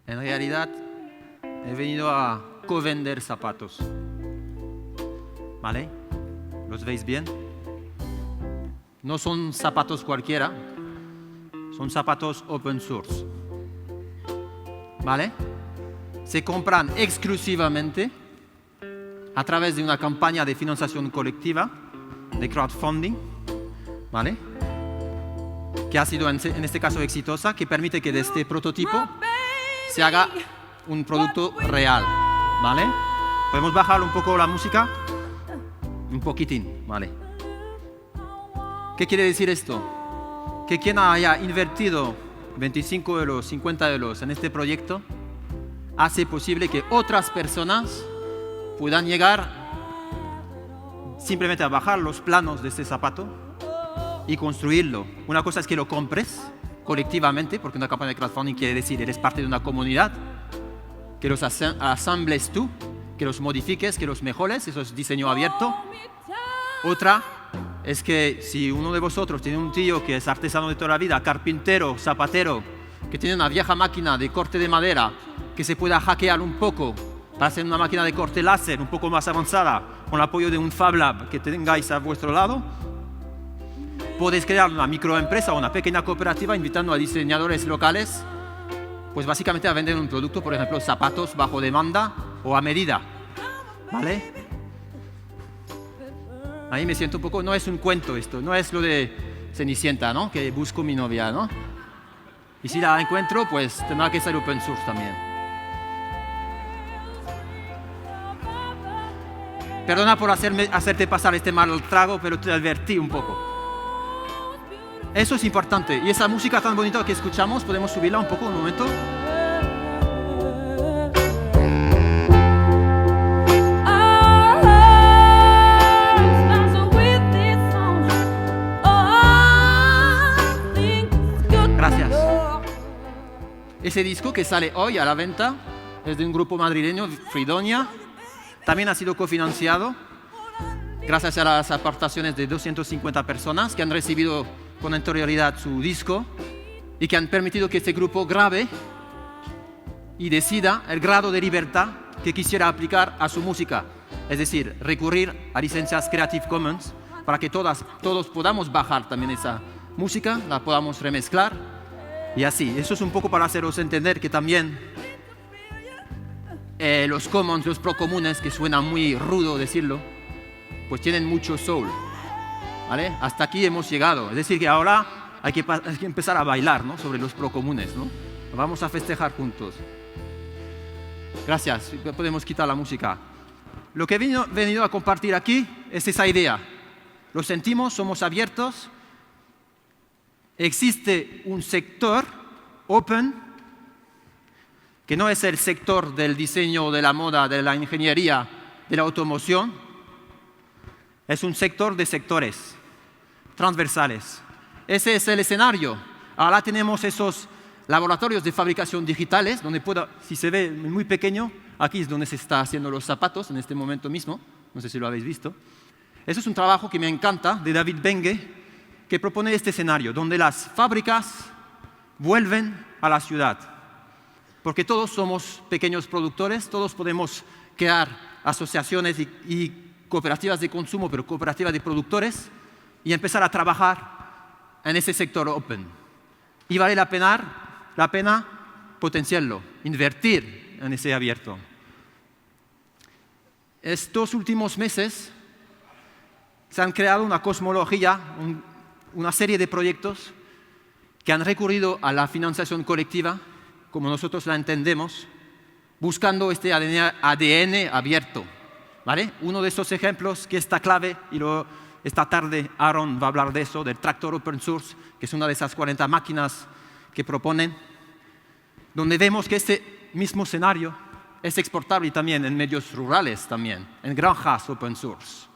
En realidad, he venido a co-vender zapatos. ¿Vale? ¿Los veis bien? No son zapatos cualquiera, son zapatos open source. ¿Vale? Se compran exclusivamente a través de una campaña de financiación colectiva, de crowdfunding, ¿vale? Que ha sido en este caso exitosa, que permite que de este prototipo se haga un producto real, ¿vale? ¿Podemos bajar un poco la música? Un poquitín, ¿vale? ¿Qué quiere decir esto? Que quien haya invertido 25 euros, 50 euros en este proyecto hace posible que otras personas puedan llegar simplemente a bajar los planos de este zapato y construirlo. Una cosa es que lo compres colectivamente, porque una campaña de crowdfunding quiere decir eres parte de una comunidad, que los asambles tú, que los modifiques, que los mejores, eso es diseño abierto. Otra es que si uno de vosotros tiene un tío que es artesano de toda la vida, carpintero, zapatero, que tiene una vieja máquina de corte de madera que se pueda hackear un poco para hacer una máquina de corte láser un poco más avanzada con el apoyo de un Fab Lab que tengáis a vuestro lado, podéis crear una microempresa o una pequeña cooperativa invitando a diseñadores locales, pues básicamente a vender un producto, por ejemplo, zapatos bajo demanda o a medida, ¿vale? Ahí me siento un poco, no es un cuento esto, no es lo de Cenicienta, ¿no? Que busco mi novia, ¿no? Y si la encuentro, pues tendrá que ser open source también. Perdona por hacerte pasar este mal trago, pero te advertí un poco. Eso es importante. Y esa música tan bonita que escuchamos, ¿podemos subirla un poco un momento? Gracias. Ese disco que sale hoy a la venta es de un grupo madrileño, Fridonia. También ha sido cofinanciado gracias a las aportaciones de 250 personas que han recibido con anterioridad su disco y que han permitido que este grupo grabe y decida el grado de libertad que quisiera aplicar a su música. Es decir, recurrir a licencias Creative Commons para que todos podamos bajar también esa música, la podamos remezclar y así. Eso es un poco para haceros entender que también los commons, los procomunes, que suena muy rudo decirlo, pues tienen mucho soul, ¿vale? Hasta aquí hemos llegado. Es decir, que ahora hay que empezar a bailar, ¿no? Sobre los procomunes, ¿no? Vamos a festejar juntos. Gracias. Podemos quitar la música. Lo que he venido a compartir aquí es esa idea. Lo sentimos, somos abiertos. Existe un sector open, que no es el sector del diseño, de la moda, de la ingeniería, de la automoción. Es un sector de sectores transversales. Ese es el escenario. Ahora tenemos esos laboratorios de fabricación digitales, donde si se ve muy pequeño, aquí es donde se está haciendo los zapatos, en este momento mismo. No sé si lo habéis visto. Eso es un trabajo que me encanta, de David Benge, que propone este escenario, donde las fábricas vuelven a la ciudad. Porque todos somos pequeños productores, todos podemos crear asociaciones y cooperativas de consumo, pero cooperativas de productores, y empezar a trabajar en ese sector open. Y vale la pena potenciarlo, invertir en ese abierto. Estos últimos meses se han creado una cosmología, una serie de proyectos que han recurrido a la financiación colectiva, como nosotros la entendemos, buscando este ADN abierto, ¿vale? Uno de esos ejemplos que está clave, y esta tarde Aaron va a hablar de eso, del tractor open source, que es una de esas 40 máquinas que proponen, donde vemos que este mismo escenario es exportable también en medios rurales, también, en granjas open source,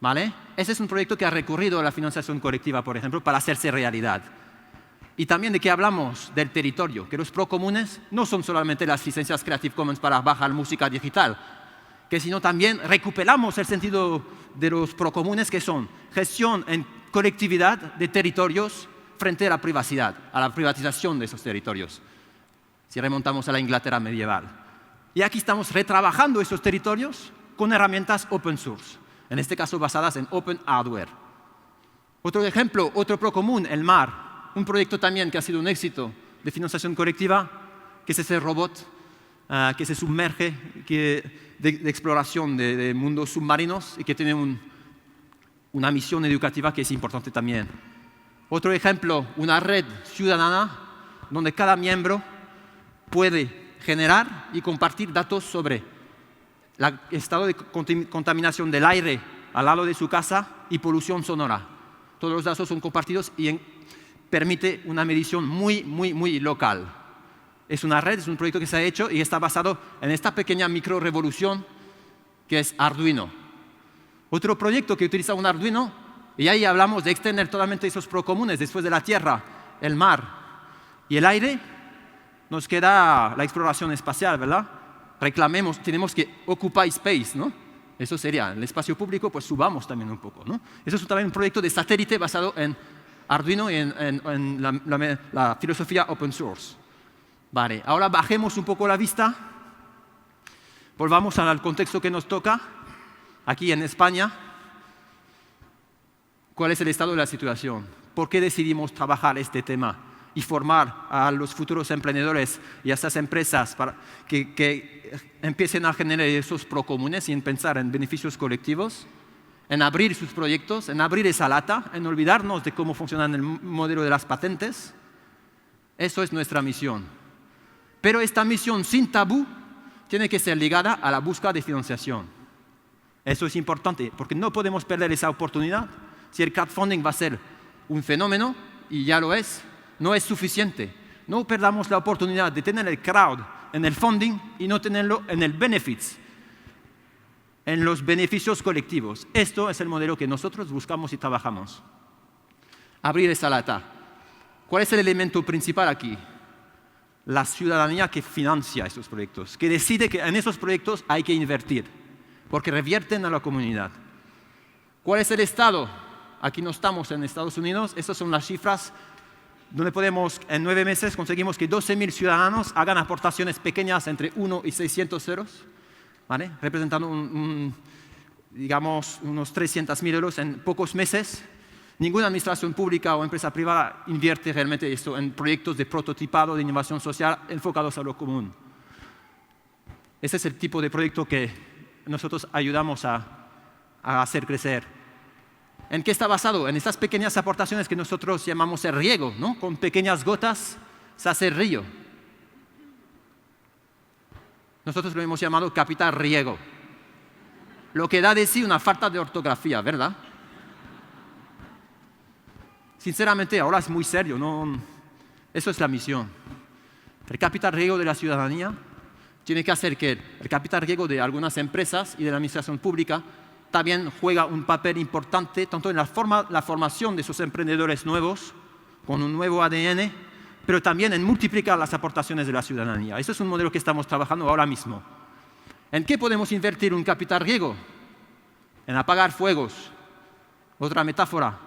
¿vale? Ese es un proyecto que ha recurrido a la financiación colectiva, por ejemplo, para hacerse realidad. Y también de qué hablamos del territorio, que los procomunes no son solamente las licencias Creative Commons para bajar música digital, que sino también recuperamos el sentido de los procomunes, que son gestión en colectividad de territorios frente a la privacidad, a la privatización de esos territorios. si remontamos a la Inglaterra medieval. Y aquí estamos retrabajando esos territorios con herramientas open source, en este caso basadas en Open Hardware. Otro ejemplo, otro procomún, el mar, un proyecto también que ha sido un éxito de financiación colectiva, que es ese robot que se sumerge, de exploración de mundos submarinos y que tiene una misión educativa que es importante también. Otro ejemplo, una red ciudadana donde cada miembro puede generar y compartir datos sobre el estado de contaminación del aire al lado de su casa y polución sonora. Todos los datos son compartidos y permite una medición muy local. Es una red, es un proyecto que se ha hecho y está basado en esta pequeña microrevolución que es Arduino. Otro proyecto que utiliza un Arduino, y ahí hablamos de extender totalmente esos procomunes después de la tierra, el mar y el aire, nos queda la exploración espacial, ¿verdad? Reclamemos, tenemos que occupy space, ¿no? Eso sería, el espacio público, pues subamos también un poco, ¿no? Eso es también un proyecto de satélite basado en Arduino y en la filosofía open source. Vale, ahora bajemos un poco la vista, volvamos al contexto que nos toca, aquí en España. ¿Cuál es el estado de la situación? ¿Por qué decidimos trabajar este tema y formar a los futuros emprendedores y a esas empresas para que empiecen a generar esos procomunes y en pensar en beneficios colectivos, en abrir sus proyectos, en abrir esa lata, en olvidarnos de cómo funciona el modelo de las patentes? Eso es nuestra misión. Pero esta misión sin tabú tiene que ser ligada a la búsqueda de financiación. Eso es importante, porque no podemos perder esa oportunidad. Si el crowdfunding va a ser un fenómeno, y ya lo es, no es suficiente. No perdamos la oportunidad de tener el crowd en el funding y no tenerlo en el benefits, en los beneficios colectivos. Esto es el modelo que nosotros buscamos y trabajamos. Abrir esa lata. ¿Cuál es el elemento principal aquí? La ciudadanía que financia estos proyectos, que decide que en esos proyectos hay que invertir, porque revierten a la comunidad. ¿Cuál es el estado? Aquí no estamos en Estados Unidos, estas son las cifras donde podemos, en 9 meses, conseguimos que 12.000 ciudadanos hagan aportaciones pequeñas entre 1 y 600 euros, ¿vale? Representando digamos, unos 300.000 euros en pocos meses. Ninguna administración pública o empresa privada invierte realmente esto en proyectos de prototipado, de innovación social enfocados a lo común. Ese es el tipo de proyecto que nosotros ayudamos a hacer crecer. ¿En qué está basado? En estas pequeñas aportaciones que nosotros llamamos el riego, ¿no? Con pequeñas gotas se hace el río. Nosotros lo hemos llamado capital riego. Lo que da de sí una falta de ortografía, ¿verdad? Sinceramente, ahora es muy serio, ¿no? Eso es la misión. El capital riego de la ciudadanía tiene que hacer que el capital riego de algunas empresas y de la administración pública también juega un papel importante, tanto en la formación de esos emprendedores nuevos, con un nuevo ADN, pero también en multiplicar las aportaciones de la ciudadanía. Ese es un modelo que estamos trabajando ahora mismo. ¿En qué podemos invertir un capital riego? En apagar fuegos. Otra metáfora.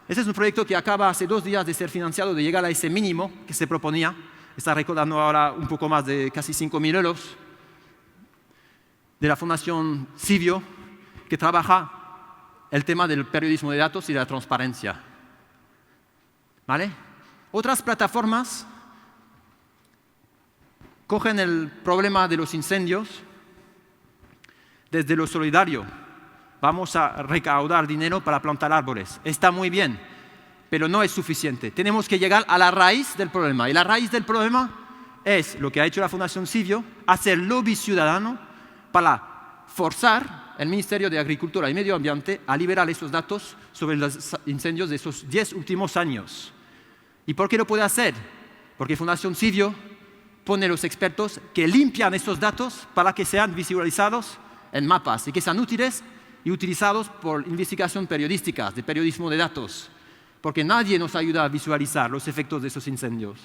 Ese es un proyecto que acaba hace 2 días de ser financiado, de llegar a ese mínimo que se proponía. Está recaudando ahora un poco más de casi 5.000 euros. De la Fundación Civio, que trabaja el tema del periodismo de datos y de la transparencia. ¿Vale? Otras plataformas cogen el problema de los incendios desde lo solidario. Vamos a recaudar dinero para plantar árboles. Está muy bien, pero no es suficiente. Tenemos que llegar a la raíz del problema. Y la raíz del problema es lo que ha hecho la Fundación Civio, hacer lobby ciudadano para forzar el Ministerio de Agricultura y Medio Ambiente a liberar esos datos sobre los incendios de esos 10 últimos años. ¿Y por qué lo puede hacer? Porque Fundación Civio pone los expertos que limpian esos datos para que sean visualizados en mapas y que sean útiles y utilizados por investigación periodística, de periodismo de datos, porque nadie nos ayuda a visualizar los efectos de esos incendios.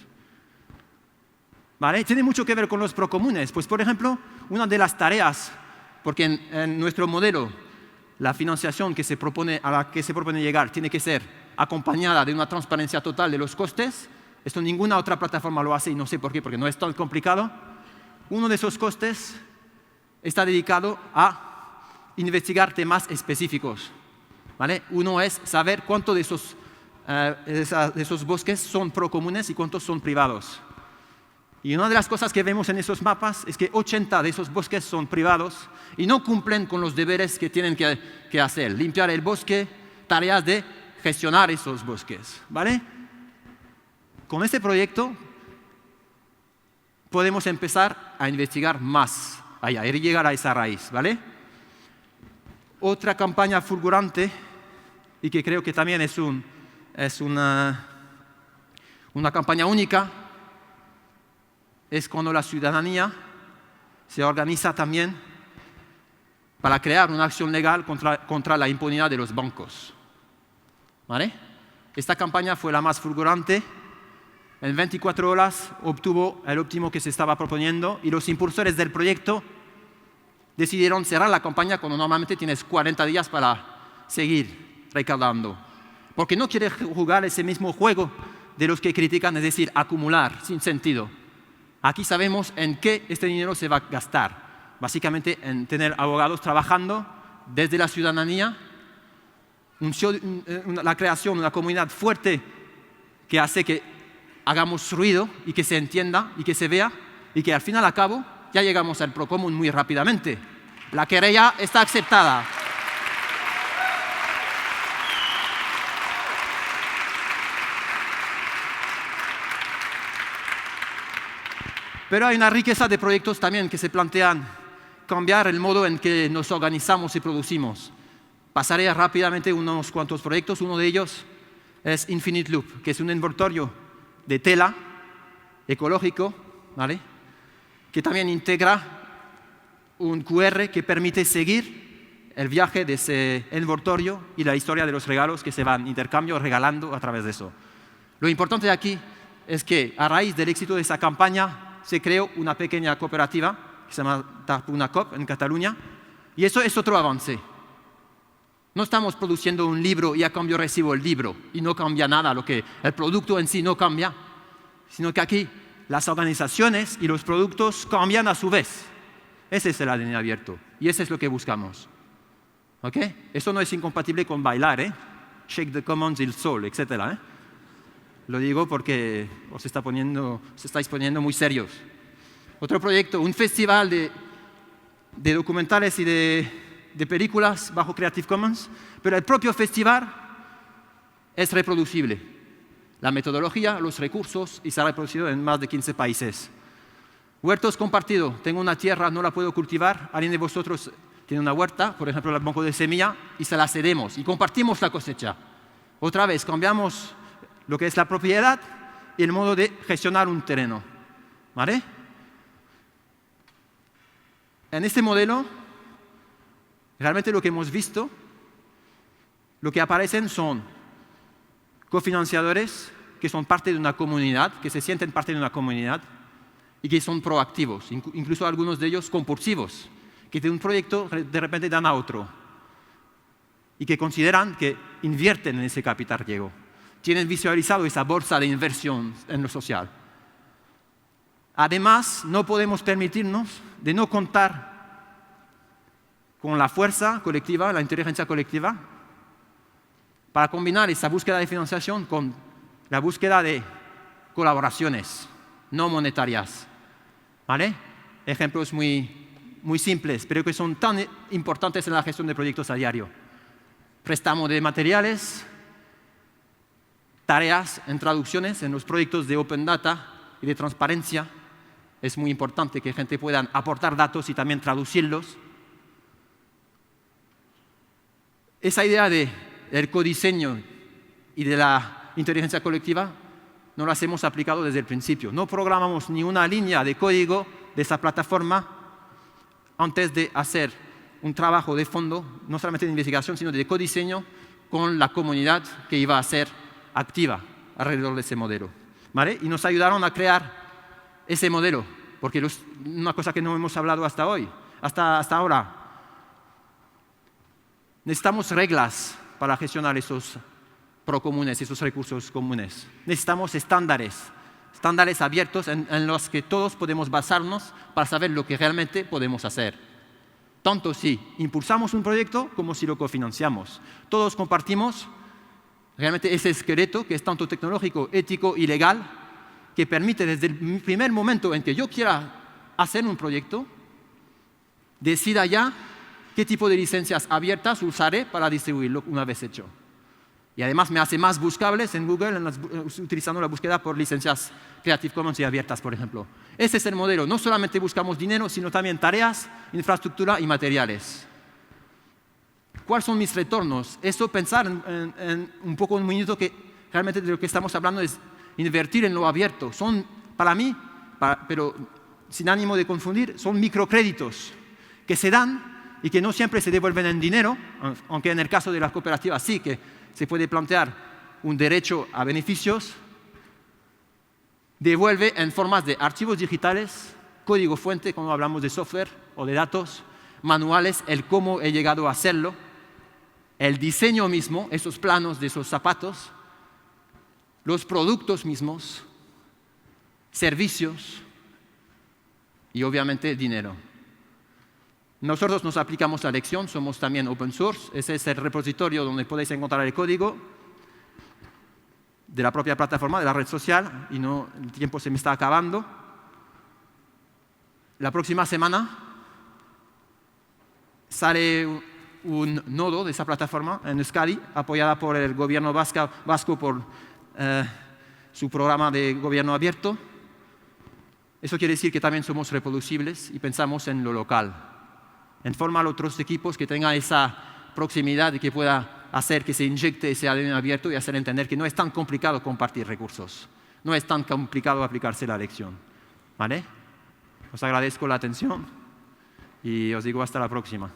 ¿Vale? Tiene mucho que ver con los procomunes. Pues, por ejemplo, una de las tareas, porque en nuestro modelo la financiación a la que se propone llegar tiene que ser acompañada de una transparencia total de los costes, Esto ninguna otra plataforma lo hace y no sé por qué, porque no es tan complicado. Uno de esos costes está dedicado a investigar temas específicos, ¿vale? Uno es saber cuántos de esos bosques son procomunes y cuántos son privados. Y una de las cosas que vemos en esos mapas es que 80 de esos bosques son privados y no cumplen con los deberes que tienen que hacer. Limpiar el bosque, tareas de gestionar esos bosques, ¿vale? Con este proyecto podemos empezar a investigar más allá y llegar a esa raíz, ¿vale? Otra campaña fulgurante y que creo que también es una campaña única es cuando la ciudadanía se organiza también para crear una acción legal contra la impunidad de los bancos, ¿vale? Esta campaña fue la más fulgurante. En 24 horas obtuvo el óptimo que se estaba proponiendo y los impulsores del proyecto decidieron cerrar la campaña cuando normalmente tienes 40 días para seguir recaudando. Porque no quiere jugar ese mismo juego de los que critican, es decir, acumular sin sentido. Aquí sabemos en qué este dinero se va a gastar. Básicamente en tener abogados trabajando desde la ciudadanía, la creación de una comunidad fuerte que hace que hagamos ruido y que se entienda y que se vea y que al final al cabo ya llegamos al procomún muy rápidamente. La querella está aceptada. Pero hay una riqueza de proyectos también que se plantean cambiar el modo en que nos organizamos y producimos. Pasaré rápidamente unos cuantos proyectos. Uno de ellos es Infinite Loop, que es un envoltorio de tela ecológico, ¿vale? Que también integra un QR que permite seguir el viaje de ese envoltorio y la historia de los regalos que se van intercambio, regalando a través de eso. Lo importante de aquí es que a raíz del éxito de esa campaña se creó una pequeña cooperativa que se llama Tarpuna Coop en Cataluña y eso es otro avance. No estamos produciendo un libro y a cambio recibo el libro y no cambia nada, el producto en sí no cambia, sino que aquí las organizaciones y los productos cambian a su vez. Ese es el ADN abierto y eso es lo que buscamos. ¿Ok? Eso no es incompatible con bailar, ¿eh? Shake the commons, el sol, etc. ¿eh? Lo digo porque os estáis poniendo muy serios. Otro proyecto, un festival de documentales y de películas bajo Creative Commons, pero el propio festival es reproducible. La metodología, los recursos y se ha reproducido en más de 15 países. Huertos compartidos. Tengo una tierra, no la puedo cultivar. Alguien de vosotros tiene una huerta, por ejemplo, el banco de semilla, y se la cedemos y compartimos la cosecha. Otra vez, cambiamos lo que es la propiedad y el modo de gestionar un terreno. ¿Vale? En este modelo, realmente lo que hemos visto, lo que aparecen son cofinanciadores que son parte de una comunidad, que se sienten parte de una comunidad y que son proactivos, incluso algunos de ellos compulsivos, que de un proyecto de repente dan a otro y que consideran que invierten en ese capital riesgo. Tienen visualizado esa bolsa de inversión en lo social. Además, no podemos permitirnos de no contar con la fuerza colectiva, la inteligencia colectiva, para combinar esa búsqueda de financiación con la búsqueda de colaboraciones no monetarias. ¿Vale? Ejemplos muy simples, pero que son tan importantes en la gestión de proyectos a diario. Préstamo de materiales, tareas en traducciones en los proyectos de Open Data y de transparencia. Es muy importante que gente pueda aportar datos y también traducirlos. Esa idea del codiseño y de la inteligencia colectiva no las hemos aplicado desde el principio. No programamos ni una línea de código de esa plataforma antes de hacer un trabajo de fondo, no solamente de investigación, sino de codiseño con la comunidad que iba a ser activa alrededor de ese modelo. ¿Vale? Y nos ayudaron a crear ese modelo, porque una cosa que no hemos hablado hasta ahora, necesitamos reglas para gestionar esos procomunes, esos recursos comunes. Necesitamos estándares estándares abiertos en los que todos podemos basarnos para saber lo que realmente podemos hacer. Tanto si impulsamos un proyecto como si lo cofinanciamos. Todos compartimos realmente ese esqueleto que es tanto tecnológico, ético y legal, que permite desde el primer momento en que yo quiera hacer un proyecto, decida ya qué tipo de licencias abiertas usaré para distribuirlo una vez hecho. Y además me hace más buscables en Google utilizando la búsqueda por licencias Creative Commons y abiertas, por ejemplo. Ese es el modelo. No solamente buscamos dinero, sino también tareas, infraestructura y materiales. ¿Cuáles son mis retornos? Eso pensar en un poco un minuto que realmente de lo que estamos hablando es invertir en lo abierto. Son, para mí, pero sin ánimo de confundir, son microcréditos que se dan y que no siempre se devuelven en dinero, aunque en el caso de las cooperativas sí, que se puede plantear un derecho a beneficios, devuelve en formas de archivos digitales, código fuente, cuando hablamos de software o de datos, manuales, el cómo he llegado a hacerlo, el diseño mismo, esos planos de esos zapatos, los productos mismos, servicios y obviamente dinero. Nosotros nos aplicamos la lección, somos también open source, ese es el repositorio donde podéis encontrar el código de la propia plataforma, de la red social, y no, el tiempo se me está acabando. La próxima semana sale un nodo de esa plataforma en Euskadi, apoyada por el gobierno vasco por su programa de gobierno abierto. Eso quiere decir que también somos reproducibles y pensamos en lo local, en formar otros equipos que tengan esa proximidad y que pueda hacer que se inyecte ese ADN abierto y hacer entender que no es tan complicado compartir recursos, no es tan complicado aplicarse la lección. ¿Vale? Os agradezco la atención y os digo hasta la próxima.